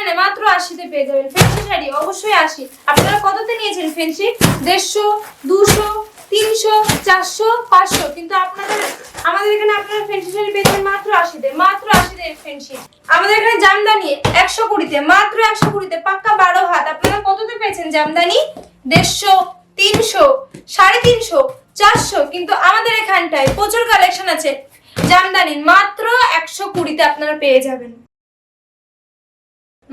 এখানে মাত্র 80 তে পেয়ে যাবেন ফ্যান্সি শাড়ি, অবশ্যই 80। আপনারা কততে নিয়েছেন ফ্যান্সি? 150, 200, 300, 400, 500, কিন্তু আমাদের এখানে আপনারা ফ্যান্সি শাড়ি পেয়ে যাবেন মাত্র 80 তে, মাত্র 80 তে ফ্যান্সি। আমাদের এখানে জামদানি 120 তে, মাত্র 120 তে, পাক্কা 12 হাত। আপনারা কততে পেয়েছেন জামদানি? 150, 300, 350, 400, কিন্তু আমাদের এখানটায় প্রচুর কালেকশন আছে জামদানি, মাত্র 120 তে আপনারা পেয়ে যাবেন।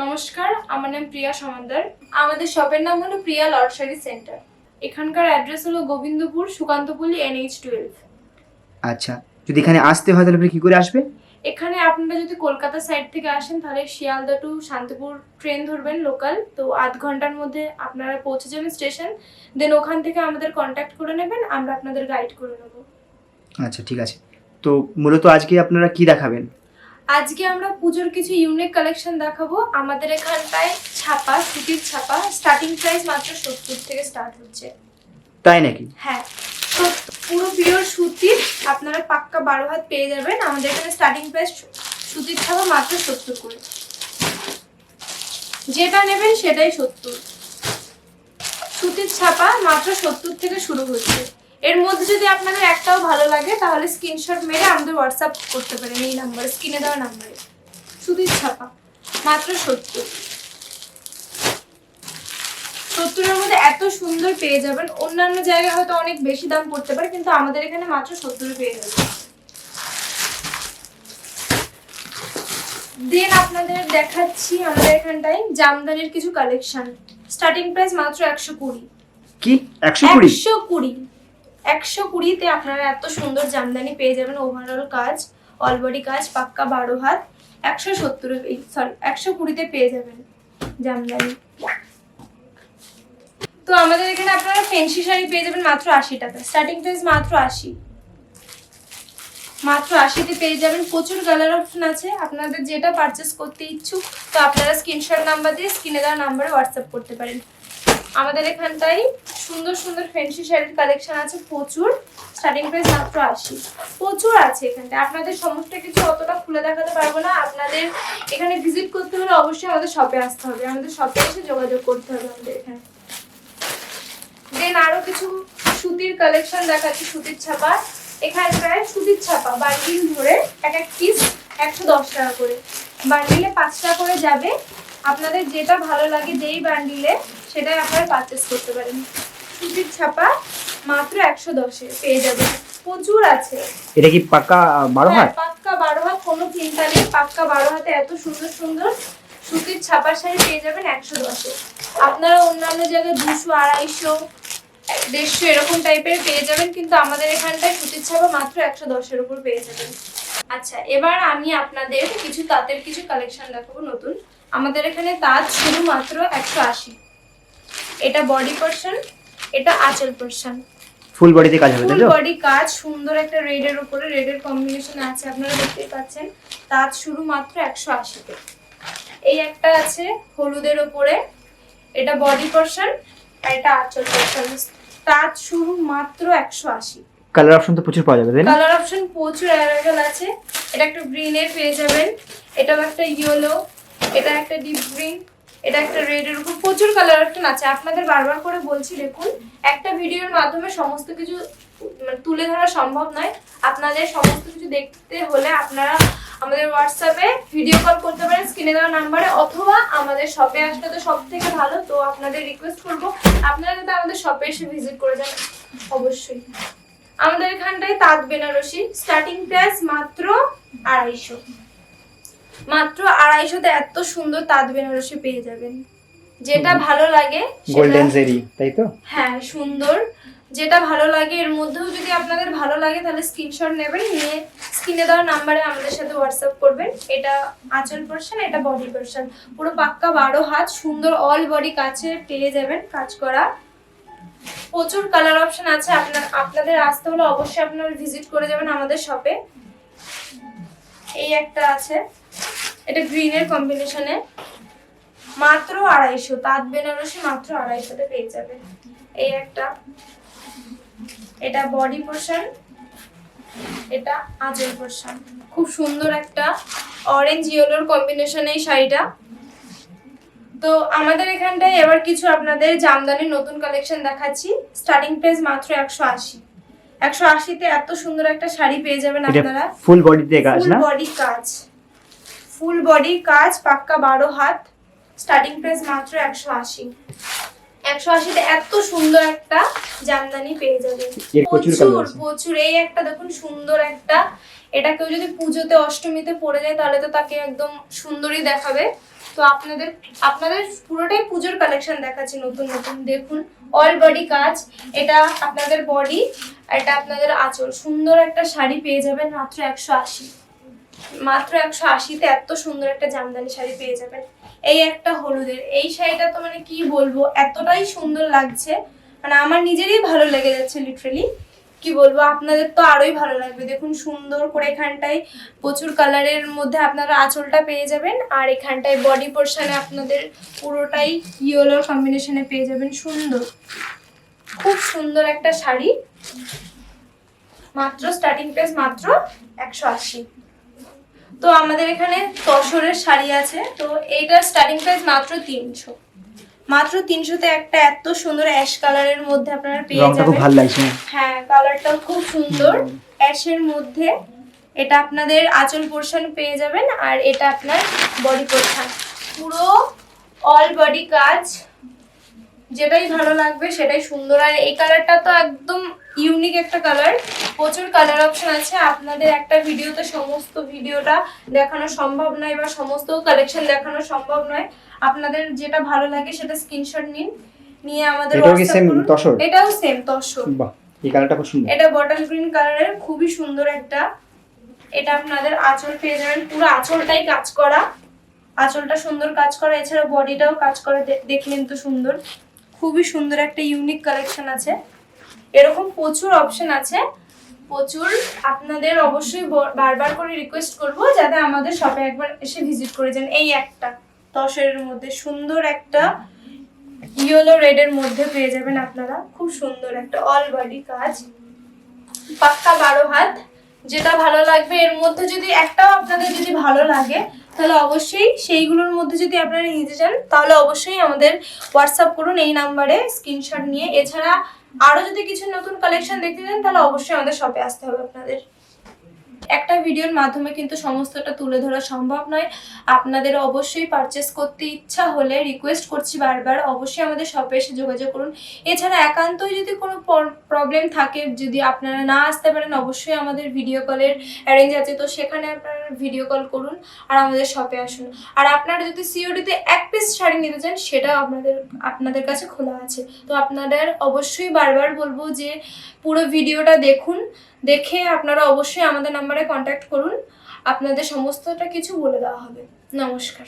নমস্কার, আমার নাম প্রিয়া সমাদ্দার। আমাদের শপের নাম হলো প্রিয়া লর্ড শাড়ি সেন্টার। এখানকার অ্যাড্রেস হলো গোবিন্দপুর, সুকান্তপল্লী, NH12। আচ্ছা, যদি এখানে আসতে হয় তাহলে কি করে আসবে? এখানে আপনারা যদি কলকাতা সাইড থেকে আসেন তাহলে শিয়ালদা টু শান্তিপুর ট্রেন ধরবেন লোকাল, তো আধ ঘন্টার মধ্যে আপনারা পৌঁছে যাবেন স্টেশন। দেন ওখান থেকে আমাদের কন্ট্যাক্ট করে নেবেন, আমরা আপনাদের গাইড করে নেব। আচ্ছা, ঠিক আছে। তো মূলত আজকে আপনারা কি দেখাবেন? আজকে আমরা পুজোর কিছু ইউনিক কালেকশন দেখাবো। আমাদের এখানটায় ছাপা, সুতির ছাপা স্টার্টিং প্রাইস মাত্র 70 থেকে স্টার্ট হচ্ছে। তাই নাকি? হ্যাঁ, তো পুরো পিওর সুতির আপনারা পাক্কা 12 হাত পেয়ে যাবেন। আমাদের এখানে স্টার্টিং প্রাইস সুতির ছাপা মাত্র 70 করে, যেটা নেবেন সেটাই 70। সুতির ছাপা মাত্র 70 থেকে শুরু হচ্ছে। এর মধ্যে যদি আপনাদের একটাও ভালো লাগে তাহলে স্ক্রিনশট মেরে আমাদের হোয়াটসঅ্যাপ করতে পারেন এই নাম্বারে, স্ক্রিনে দেওয়া নাম্বারে। সুতির ছাপা মাত্র 70। 70-এর মধ্যে এত সুন্দর পেয়ে যাবেন। অন্যান্য জায়গায় হয়তো অনেক বেশি দাম পড়তে পারে, কিন্তু আমাদের এখানে মাত্র 70-এ পেয়ে যাবেন। দেন আপনাদের দেখাচ্ছি আমাদের এখানটায় জামদানির কিছু কালেকশন। স্টার্টিং প্রাইস মাত্র 120। কি 120? 120 তে আপনারা এত সুন্দর জামদানি পেয়ে যাবেন। ওভারঅল কাজ, অল বডি কাজ, পাক্কা 12 হাত। 120 তে পেয়ে যাবেন জামদানি। তো আমাদের এখানে আপনারা ফ্যান্সি শাড়ি পেয়ে যাবেন মাত্র 80 টাকা। স্টার্টিং প্রাইস মাত্র 80। মাত্র 80 তে পেয়ে যাবেন। প্রচুর কালার অপশন আছে, আপনাদের যেটা পারচেজ করতে ইচ্ছুক তো আপনারা স্ক্রিনশট নাম্বার দিয়ে স্ক্রিনে দেওয়া নাম্বারে হোয়াটসঅ্যাপ করতে পারেন। আমাদের এখানটাই সুন্দর সুন্দর ফ্যান্সি শাড়ির কালেকশন আছে প্রচুর। স্টার্টিং প্রাইস মাত্র 80। প্রচুর আছে এখানটায়, আপনাদের সমস্ত কিছু অতটা খুলে দেখাতে পারবো না। আপনাদের এখানে ভিজিট করতে হলে অবশ্যই আমাদের শপে আসতে হবে, আমাদের শপে এসে যোগাযোগ করতে হবে আমাদের এখানে। দেন আরো কিছু সুতির কালেকশন দেখাচ্ছি, সুতির ছাপা। এখানে প্রায় সুতির ছাপা বান্ডিল ধরে এক এক পিস 110 টাকা করে, বান্ডিলে 5 টাকা করে যাবে। আপনাদের যেটা ভালো লাগে যেই বান্ডিলে সেটাই আপনারা পারচেজ করতে পারেন। সুতির ছাপা মাত্র 110-এ পেয়ে যাবেন। প্রচুর আছে। এটা কি পাক্কা 12 হাত? পাক্কা 12 হাত, কোনো চিন্তা নেই। পাক্কা 12 হাতে এত সুন্দর সুন্দর সুতির ছাপার শাড়ি পেয়ে যাবেন 110-এ। আপনারা অন্যান্য জায়গায় 200, 250, 150 এরকম টাইপের পেয়ে যাবেন, কিন্তু আমাদের এখানটায় সুতির ছাপা মাত্র 110-এর উপর পেয়ে যাবেন। আচ্ছা, এবার আমি আপনাদের কিছু তাঁতের কিছু কালেকশন দেখাবো নতুন। আমাদের এখানে তাঁত শুরু মাত্র 180। এটা বডি পোরশন, এটা আঁচল পোরশন। ফুল বডিতে কাজ হবে, তাই তো? ফুল বডি কাজ, সুন্দর একটা রেডের উপরে, রেডের কম্বিনেশন আছে, আপনারা দেখতেই পাচ্ছেন। তাঁত শুরু মাত্র 180 তে। এই একটা আছে হলুদের উপরে, এটা বডি পোরশন আর এটা আঁচল পোরশন। তাঁত শুরু মাত্র 180। কালার অপশন তো প্রচুর পাওয়া যাবে, তাই না? কালার অপশন প্রচুর অ্যাভেলেবল আছে। এটা একটা গ্রিনের পেয়ে যাবেন, এটাও একটা ইয়েলো, এটা একটা ডিপ গ্রিন, এটা একটা রেডের উপর। প্রচুর কালার অপশন আছে। আপনাদের বারবার করে বলছি, দেখুন একটা ভিডিওর মাধ্যমে সমস্ত কিছু তুলে ধরা সম্ভব নয়। আপনাদের সমস্ত কিছু দেখতে হলে আপনারা আমাদের হোয়াটসঅ্যাপে ভিডিও কল করতে পারেন স্ক্রিনে দেওয়া নাম্বারে, অথবা আমাদের শপে আসলে তো সব থেকে ভালো। তো আপনাদের রিকোয়েস্ট করবো আপনারা যাতে আমাদের শপে এসে ভিজিট করে যান অবশ্যই। আমাদের এখানটায় তাঁত বেনারসি স্টার্টিং প্রাইস মাত্র 250। মাত্র 250-তে এত সুন্দর তাঁত বেনারসি পেয়ে যাবেন। যেটা ভালো লাগে গোল্ডেন জেরি, তাই তো? হ্যাঁ, সুন্দর। যেটা ভালো লাগে, এর মধ্যেও যদি আপনাদের ভালো লাগে তাহলে স্ক্রিনশট নেবেন, নিয়ে স্ক্রিনে দেওয়া নাম্বারে আমাদের সাথে হোয়াটসঅ্যাপ করবেন। এটা আঁচল পোরশন, এটা বডি পোরশন। পুরো পাক্কা 12 হাত, সুন্দর অল বডি কাছে পেয়ে যাবেন কাজ করা। প্রচুর কালার অপশন আছে। আপনাদের আসতে হলে অবশ্যই আপনারা ভিজিট করে যাবেন আমাদের শপে। এই একটা আছে, এটা গ্রিনের কম্বিনেশনে, মাত্র 250। তাঁত বেনারসি মাত্র 250-তে পেয়ে যাবেন। এই একটা, এটা বডি পোরশন, এটা আঁচল পোরশন। খুব সুন্দর একটা অরেঞ্জ ইয়েলোর কম্বিনেশনে এই শাড়িটা। তো আমাদের এখানটায় এবার কিছু আপনাদের জামদানির নতুন কালেকশন দেখাচ্ছি। স্টার্টিং প্রাইস মাত্র 180। 180-তে এত সুন্দর একটা শাড়ি পেয়ে যাবেন এটা আপনারা। ফুল বডিতে কাজ ফুল না? বডি কাজ, ফুল বডি কাজ, পাক্কা 12 হাত। স্টার্টিং প্রাইস মাত্র 180। 180-তে এত সুন্দর একটা জামদানি পেয়ে যাবেন। এর প্রচুর কালার আছে। প্রচুর। এই একটা দেখুন সুন্দর একটা, এটা কেউ যদি পুজোতে অষ্টমীতে পরে যায় তাহলে তো তাকে একদম সুন্দরই দেখাবে। তো আপনাদের পুরোটাই পুজোর কালেকশন দেখাচ্ছি নতুন নতুন। দেখুন অল বডি কাজ, এটা আপনাদের বডি, এটা আপনাদের আঁচল। সুন্দর একটা শাড়ি পেয়ে যাবেন মাত্র 180। মাত্র 180-তে এত সুন্দর একটা জামদানি শাড়ি পেয়ে যাবেন। এই একটা হলুদের, এই শাড়িটা তো মানে কি বলবো, এতটাই সুন্দর লাগছে, মানে আমার নিজেরই ভালো লেগে যাচ্ছে লিটারালি। কি বলবো, আপনাদের তো আরোই ভালো লাগবে। দেখুন সুন্দর করে এখানটায় প্রচুর কালারের মধ্যে আপনারা আঁচলটা পেয়ে যাবেন, আর এখানটায় বডি পোর্শনে আপনাদের পুরোটাই ইয়েলো কম্বিনেশনে পেয়ে যাবেন। সুন্দর, খুব সুন্দর একটা শাড়ি। মাত্র স্টার্টিং প্রাইস মাত্র 180। তো আমাদের এখানে তসরের শাড়ি আছে, তো এইটার স্টার্টিং প্রাইস মাত্র 300। মাত্র 300-তে একটা এত সুন্দর অ্যাশ কালারের মধ্যে আপনারা পেয়ে রংটা খুব যাবেন। ভালো লাগছে। হ্যাঁ, কালারটাও খুব সুন্দর অ্যাশের মধ্যে। এটা আপনাদের আঁচল পোর্শন পেয়ে যাবেন, আর এটা আপনার বডি পোর্শন। পুরো অল বডি কাজ, যেটাই ভালো লাগবে সেটাই সুন্দর। আর এই কালারটা তো একদম ইউনিক একটা কালার। প্রচুর কালার অপশন আছে, আপনাদের একটা ভিডিওতে সমস্ত ভিডিওটা দেখানো সম্ভব নয় বা সমস্ত কালেকশন দেখানো সম্ভব নয়। আপনাদের যেটা ভালো লাগে সেটা স্ক্রিনশট নিন, নিয়ে আমাদের এটাও কি WhatsApp সেম করুন। তসর? এটাও সেম তসর। বাহ, এই কালারটা খুব সুন্দর। এটা বটল গ্রিন কালারের, খুবই সুন্দর একটা। এটা আপনাদের আঁচল পেয়ে যাবেন, পুরো আঁচলটাই কাজ করা, আঁচলটা সুন্দর কাজ করা, এছাড়া বডিটাও কাজ করে। দেখলেন তো সুন্দর, খুবই সুন্দর একটা ইউনিক কালেকশন আছে। এরকম প্রচুর অপশন আছে, প্রচুর। আপনাদের অবশ্যই বারবার করে রিকোয়েস্ট করব যাতে আমাদের শপে একবার এসে ভিজিট করে যান। এই একটা তসরের মধ্যে সুন্দর একটা ইয়েলো রেডের মধ্যে পেয়ে যাবেন আপনারা, খুব সুন্দর একটা অল বডি কাজ, পাক্কা 12 হাত। যেটা ভালো লাগবে এর মধ্যে, যদি একটাও আপনাদের যদি ভালো লাগে তাহলে অবশ্যই সেইগুলোর মধ্যে যদি আপনারা নিতে চান তাহলে অবশ্যই আমাদের হোয়াটসঅ্যাপ করুন এই নাম্বারে স্ক্রিনশট নিয়ে। এছাড়া আরো যদি কিছু নতুন কালেকশন দেখতে চান তাহলে অবশ্যই আমাদের শপে আসতে হবে আপনাদের। একটা ভিডিওর মাধ্যমে কিন্তু সমস্তটা তুলে ধরা সম্ভব নয়। আপনাদের অবশ্যই পারচেস করতে ইচ্ছা হলে রিকোয়েস্ট করছি বারবার, অবশ্যই আমাদের শপে এসে যোগাযোগ করুন। এছাড়া একান্তই যদি কোনো প্রবলেম থাকে, যদি আপনারা না আসতে পারেন, অবশ্যই আমাদের ভিডিও কলের অ্যারেঞ্জ আছে, তো সেখানে আপনারা ভিডিও কল করুন আর আমাদের শপে আসুন। আর আপনারা যদি সিওডিতে এক পিস শাড়ি নিতে চান সেটাও আপনাদের কাছে খোলা আছে। তো আপনাদের অবশ্যই বারবার বলবো যে পুরো ভিডিওটা দেখুন, দেখে আপনারা অবশ্যই আমাদের নাম্বারে কন্ট্যাক্ট করুন, আপনাদের সমস্তটা কিছু বলে দেওয়া হবে। নমস্কার।